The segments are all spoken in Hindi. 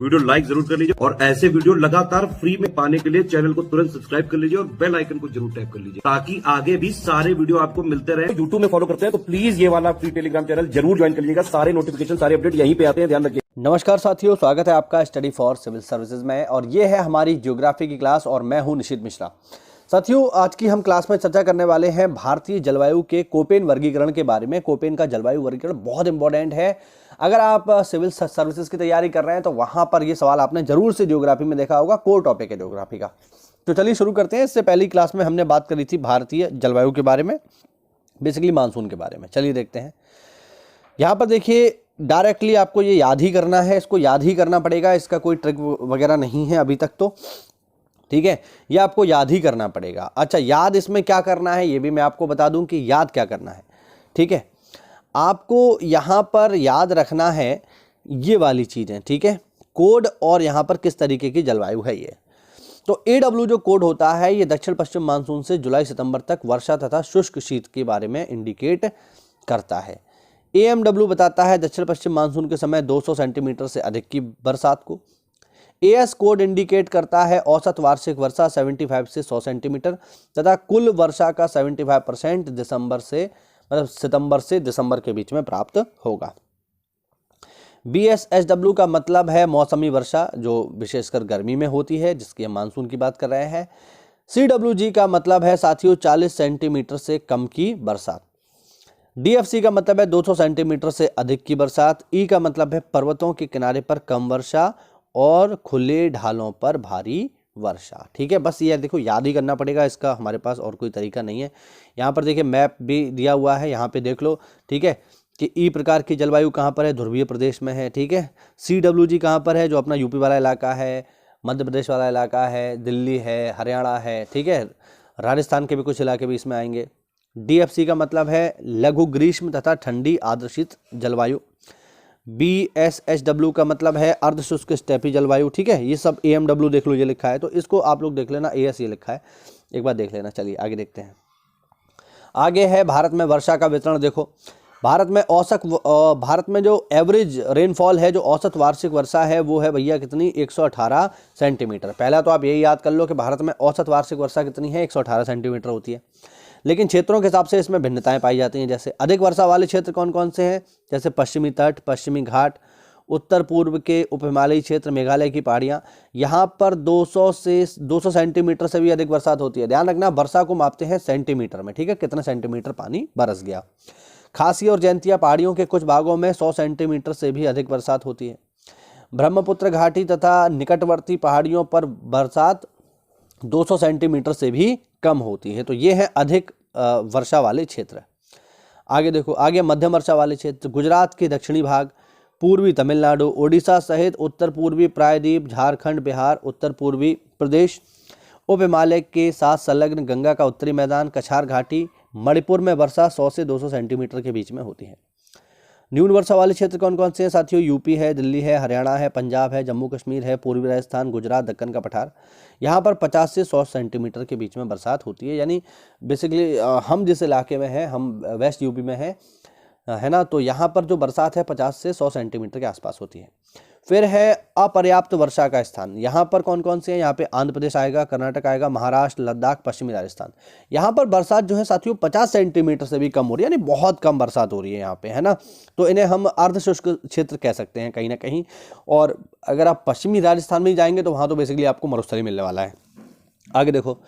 वीडियो लाइक जरूर कर लीजिए और ऐसे वीडियो लगातार फ्री में पाने के लिए चैनल को तुरंत सब्सक्राइब कर लीजिए और बेल आइकन को जरूर टैप कर लीजिए ताकि आगे भी सारे वीडियो आपको मिलते रहे। यूट्यूब में फॉलो करते हैं तो प्लीज ये वाला फ्री टेलीग्राम चैनल जरूर ज्वाइन कर लीजिएगा। सारे नोटिफिकेशन सारे अपडेट यहीं पे आते हैं, ध्यान रखिए। नमस्कार साथियों, स्वागत है आपका स्टडी फॉर सिविल सर्विसेज में और ये है हमारी ज्योग्राफी की क्लास और मैं हूं निशित मिश्रा। साथियों, आज की हम क्लास में चर्चा करने वाले हैं भारतीय जलवायु के कोपेन वर्गीकरण के बारे में। कोपेन का जलवायु वर्गीकरण बहुत इंपॉर्टेंट है। अगर आप सिविल सर्विसेज की तैयारी कर रहे हैं तो वहां पर ये सवाल आपने जरूर से ज्योग्राफी में देखा होगा, कोर टॉपिक है ज्योग्राफी का। तो चलिए शुरू करते हैं। इससे पहली क्लास में हमने बात करी थी भारतीय जलवायु के बारे में, बेसिकली मानसून के बारे में। चलिए देखते हैं। यहाँ पर देखिए, डायरेक्टली आपको ये याद ही करना है, इसको याद ही करना पड़ेगा, इसका कोई ट्रिक वगैरह नहीं है अभी तक तो, ठीक है। ये आपको याद ही करना पड़ेगा। अच्छा, याद इसमें क्या करना है ये भी मैं आपको बता दूं कि याद क्या करना है, ठीक है। आपको यहाँ पर याद रखना है ये वाली चीज़ें, ठीक है, कोड और यहाँ पर किस तरीके की जलवायु है ये। तो AW जो कोड होता है ये दक्षिण पश्चिम मानसून से जुलाई सितंबर तक वर्षा तथा शुष्क शीत के बारे में इंडिकेट करता है। AMW बताता है दक्षिण पश्चिम मानसून के समय 200 सेंटीमीटर से अधिक की बरसात को। AS कोड इंडिकेट करता है औसत वार्षिक वर्षा 75 से 100 सेंटीमीटर तथा कुल वर्षा का 75% सितंबर से दिसंबर के बीच में प्राप्त होगा। BSHW का मतलब है मौसमी वर्षा, जो विशेषकर गर्मी में होती है, जिसकी हम मानसून की बात कर रहे हैं। CWG का मतलब है साथियों 40 सेंटीमीटर से कम की बरसात। DFC का मतलब है 200 सेंटीमीटर से अधिक की बरसात। E का मतलब है पर्वतों के किनारे पर कम वर्षा और खुले ढालों पर भारी वर्षा, ठीक है। बस ये देखो याद ही करना पड़ेगा, इसका हमारे पास और कोई तरीका नहीं है। यहाँ पर देखिए मैप भी दिया हुआ है, यहाँ पे देख लो, ठीक है, कि ई प्रकार की जलवायु कहाँ पर है, ध्रुवीय प्रदेश में है, ठीक है। CWG कहाँ पर है, जो अपना यूपी वाला इलाका है, मध्य प्रदेश वाला इलाका है, दिल्ली है, हरियाणा है, ठीक है, राजस्थान के भी कुछ इलाके भी इसमें आएंगे। DFC का मतलब है लघु ग्रीष्म तथा ठंडी आर्द्रशीत जलवायु। BSHW का मतलब है अर्धशुष्क स्टेपी जलवायु, ठीक है। ये सब AMW देख लो, ये लिखा है तो इसको आप लोग देख लेना, AS ये लिखा है, एक बार देख लेना। चलिए आगे देखते हैं। आगे है भारत में वर्षा का वितरण। देखो भारत में जो एवरेज रेनफॉल है, जो औसत वार्षिक वर्षा है, वो है भैया कितनी, 118 सेंटीमीटर। पहला तो आप यही याद कर लो कि भारत में औसत वार्षिक वर्षा कितनी है, 118 सेंटीमीटर होती है। लेकिन क्षेत्रों के हिसाब से इसमें भिन्नताएं पाई जाती हैं। जैसे अधिक वर्षा वाले क्षेत्र कौन कौन से हैं, जैसे पश्चिमी तट, पश्चिमी घाट, उत्तर पूर्व के उप हिमालयी क्षेत्र, मेघालय की पहाड़ियाँ, यहाँ पर 200 सेंटीमीटर से भी अधिक बरसात होती है। ध्यान रखना, वर्षा को मापते हैं सेंटीमीटर में, ठीक है, कितना सेंटीमीटर पानी बरस गया। खासी और जैंतिया पहाड़ियों के कुछ भागों में 100 सेंटीमीटर से भी अधिक बरसात होती है। ब्रह्मपुत्र घाटी तथा निकटवर्ती पहाड़ियों पर बरसात 200 सेंटीमीटर से भी कम होती है। तो ये है अधिक वर्षा वाले क्षेत्र। आगे देखो, आगे मध्यम वर्षा वाले क्षेत्र, गुजरात के दक्षिणी भाग, पूर्वी तमिलनाडु, ओडिशा सहित उत्तर पूर्वी प्रायद्वीप, झारखंड, बिहार, उत्तर पूर्वी प्रदेश, उप हिमालय के साथ संलग्न गंगा का उत्तरी मैदान, कछार घाटी, मणिपुर में वर्षा 100 से 200 सेंटीमीटर के बीच में होती है। न्यून वर्षा वाले क्षेत्र कौन कौन से हैं साथियों, यूपी है, दिल्ली है, हरियाणा है, पंजाब है, जम्मू कश्मीर है, पूर्वी राजस्थान, गुजरात, दक्कन का पठार। यहाँ पर 50 से 100 सेंटीमीटर के बीच में बरसात होती है। यानी बेसिकली हम जिस इलाके में हैं, हम वेस्ट यूपी में है ना, तो यहाँ पर जो बरसात है 50 से 100 सेंटीमीटर के आसपास होती है। फिर है अपर्याप्त वर्षा का स्थान। यहाँ पर कौन कौन से हैं, यहाँ पे आंध्र प्रदेश आएगा, कर्नाटक आएगा, महाराष्ट्र, लद्दाख, पश्चिमी राजस्थान। यहाँ पर बरसात जो है साथियों 50 सेंटीमीटर से भी कम हो रही है, यानी बहुत कम बरसात हो रही है यहाँ पे, है ना। तो इन्हें हम अर्धशुष्क क्षेत्र कह सकते हैं कहीं ना कहीं। और अगर आप पश्चिमी राजस्थान में जाएंगे तो वहाँ तो बेसिकली आपको मरुस्थली मिलने वाला है। आगे देखो,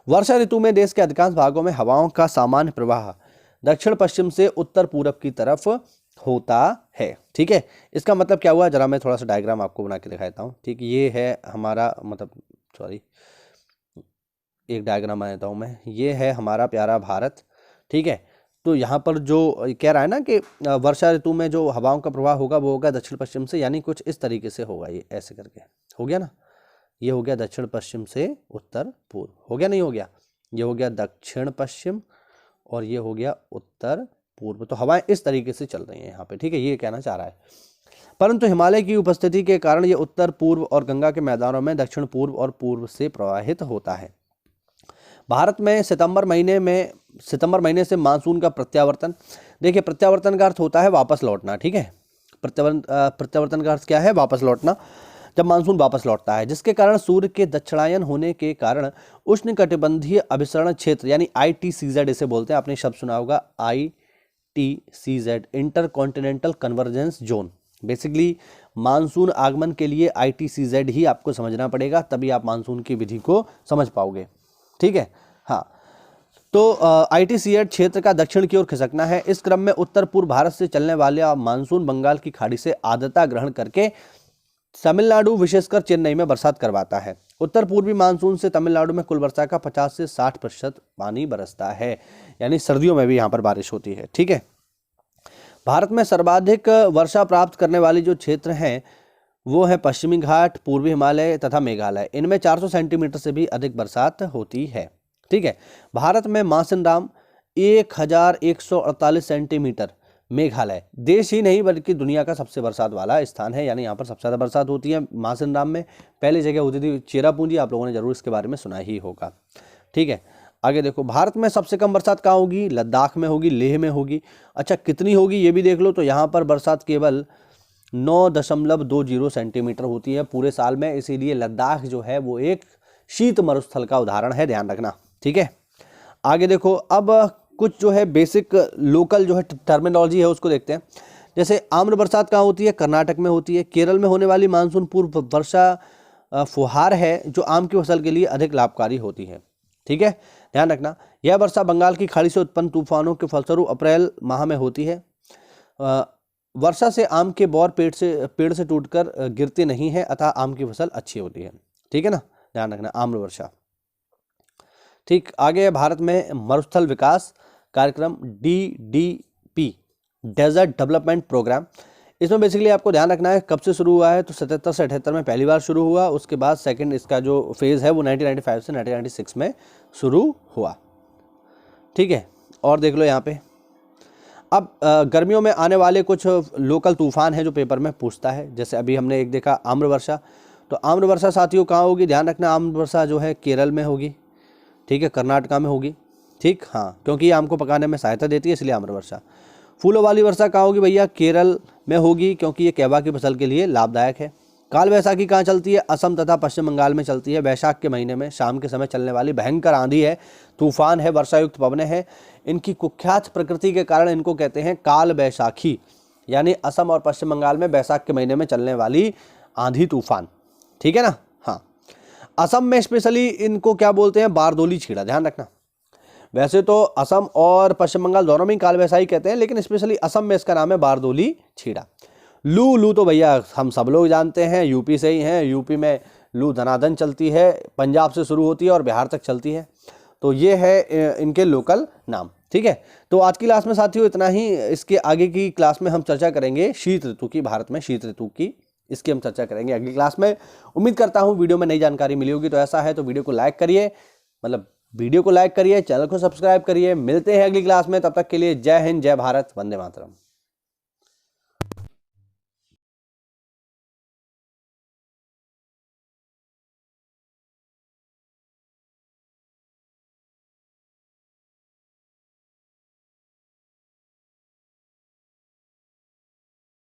वर्षा ऋतु में देश के अधिकांश भागों में हवाओं का सामान्य प्रवाह दक्षिण पश्चिम से उत्तर पूरब की तरफ होता है, ठीक है। इसका मतलब क्या हुआ, जरा मैं थोड़ा सा डायग्राम आपको बना के दिखाता हूँ, ठीक। ये है हमारा एक डायग्राम बना देता हूँ मैं। ये है हमारा प्यारा भारत, ठीक है। तो यहाँ पर जो कह रहा है ना कि वर्षा ऋतु में जो हवाओं का प्रवाह होगा वो होगा दक्षिण पश्चिम से, यानी कुछ इस तरीके से होगा, ये ऐसे करके हो गया ना। ये हो गया दक्षिण पश्चिम से उत्तर पूर्व, हो गया नहीं हो गया, ये हो गया दक्षिण पश्चिम और ये हो गया उत्तर पूर्व। तो हवाएं इस तरीके से चल रही हैं यहाँ पे, ठीक है, ये कहना चाह रहा है। परंतु हिमालय की उपस्थिति के कारण ये उत्तर पूर्व और गंगा के मैदानों में दक्षिण पूर्व और पूर्व से प्रवाहित होता है। भारत में सितंबर महीने से मानसून का प्रत्यावर्तन। देखिए, प्रत्यावर्तन का अर्थ होता है वापस लौटना, ठीक है। प्रत्यावर्तन का अर्थ क्या है, वापस लौटना। जब मानसून वापस लौटता है, जिसके कारण सूर्य के दक्षिणायन होने के कारण उष्णकटिबंधीय अभिसरण क्षेत्र यानी ITCZ इसे बोलते हैं, आपने शब्द सुना होगा ITCZ, inter continental convergence zone. Basically monsoon आगमन के लिए ITCZ ही आपको समझना पड़ेगा, तभी आप मानसून की विधि को समझ पाओगे। ठीक है, हाँ। तो ITCZ क्षेत्र का दक्षिण की ओर खिसकना है। इस क्रम में उत्तर पूर्व भारत से चलने वाले मानसून बंगाल की खाड़ी से आर्द्रता ग्रहण करके तमिलनाडु विशेषकर चेन्नई में बरसात करवाता है। उत्तर पूर्वी मानसून से तमिलनाडु में कुल वर्षा का 50 से 60% पानी बरसता है, यानी सर्दियों में भी यहाँ पर बारिश होती है। ठीक है, भारत में सर्वाधिक वर्षा प्राप्त करने वाले जो क्षेत्र हैं वो है पश्चिमी घाट, पूर्वी हिमालय तथा मेघालय। इनमें 400 सेंटीमीटर से भी अधिक बरसात होती है। ठीक है, भारत में मासिनराम 1148 सेंटीमीटर, मेघालय देश ही नहीं बल्कि दुनिया का सबसे बरसात वाला स्थान है, यानी यहाँ पर सबसे ज़्यादा बरसात होती है। मासिनराम में पहली जगह होती थी चेरापूंजी, आप लोगों ने जरूर इसके बारे में सुना ही होगा। ठीक है, आगे देखो, भारत में सबसे कम बरसात कहाँ होगी? लद्दाख में होगी, लेह में होगी। अच्छा, कितनी होगी ये भी देख लो, तो यहाँ पर बरसात केवल 9.20 सेंटीमीटर होती है पूरे साल में, इसीलिए लद्दाख जो है वो एक शीत मरुस्थल का उदाहरण है, ध्यान रखना। ठीक है, आगे देखो, अब कुछ जो है बेसिक लोकल जो है टर्मिनोलॉजी है उसको देखते हैं। जैसे आम्र बरसात कहाँ होती है? कर्नाटक में होती है। केरल में होने वाली मानसून पूर्व वर्षा फुहार है जो आम की फसल के लिए अधिक लाभकारी होती है। ठीक है, ध्यान रखना, यह वर्षा बंगाल की खाड़ी से उत्पन्न तूफानों के फलस्वरूप अप्रैल माह में होती है। वर्षा से आम के बौर पेड़ से टूटकर गिरते नहीं है, अतः आम की फसल अच्छी होती है। ठीक है ना, ध्यान रखना, आम्र वर्षा। ठीक, आगे है भारत में मरुस्थल विकास कार्यक्रम DDP, डेजर्ट डेवलपमेंट प्रोग्राम। इसमें बेसिकली आपको ध्यान रखना है कब से शुरू हुआ है, तो 77 से 78 में पहली बार शुरू हुआ। उसके बाद सेकंड इसका जो फेज़ है वो 1995 से 1996 में शुरू हुआ। ठीक है, और देख लो यहाँ पे, अब गर्मियों में आने वाले कुछ लोकल तूफान हैं जो पेपर में पूछता है। जैसे अभी हमने एक देखा आम्र वर्षा, तो आम्र वर्षा साथियों कहाँ होगी? ध्यान रखना, आम्र वर्षा जो है केरल में होगी। ठीक है, कर्नाटका में होगी। ठीक, हाँ, क्योंकि ये आम को पकाने में सहायता देती है, इसलिए आम्र वर्षा। फूलों वाली वर्षा कहाँ होगी भैया? केरल में होगी, क्योंकि ये कहवा की फसल के लिए लाभदायक है। काल वैसाखी कहाँ चलती है? असम तथा पश्चिम बंगाल में चलती है। वैशाख के महीने में शाम के समय चलने वाली भयंकर आंधी है, तूफान है, वर्षायुक्त पवनें हैं। इनकी कुख्यात प्रकृति के कारण इनको कहते हैं काल वैशाखी, यानी असम और पश्चिम बंगाल में वैशाख के महीने में चलने वाली आंधी तूफान। ठीक है ना, हाँ। असम में स्पेशली इनको क्या बोलते हैं? बारदोली छीड़ा, ध्यान रखना। वैसे तो असम और पश्चिम बंगाल दोनों में काल वैसाखी कहते हैं, लेकिन स्पेशली असम में इसका नाम है बारदोली छीड़ा। लू तो भैया हम सब लोग जानते हैं, यूपी से ही हैं। यूपी में लू धनाधन चलती है, पंजाब से शुरू होती है और बिहार तक चलती है। तो ये है इनके लोकल नाम। ठीक है, तो आज की क्लास में साथियों इतना ही। इसके आगे की क्लास में हम चर्चा करेंगे शीत ऋतु की, भारत में शीत ऋतु की, इसकी हम चर्चा करेंगे अगली क्लास में। उम्मीद करता हूँ वीडियो में नई जानकारी मिली होगी। तो ऐसा है तो वीडियो को लाइक करिए, चैनल को सब्सक्राइब करिए। मिलते हैं अगली क्लास में, तब तक के लिए जय हिंद, जय भारत, वंदे मातरम।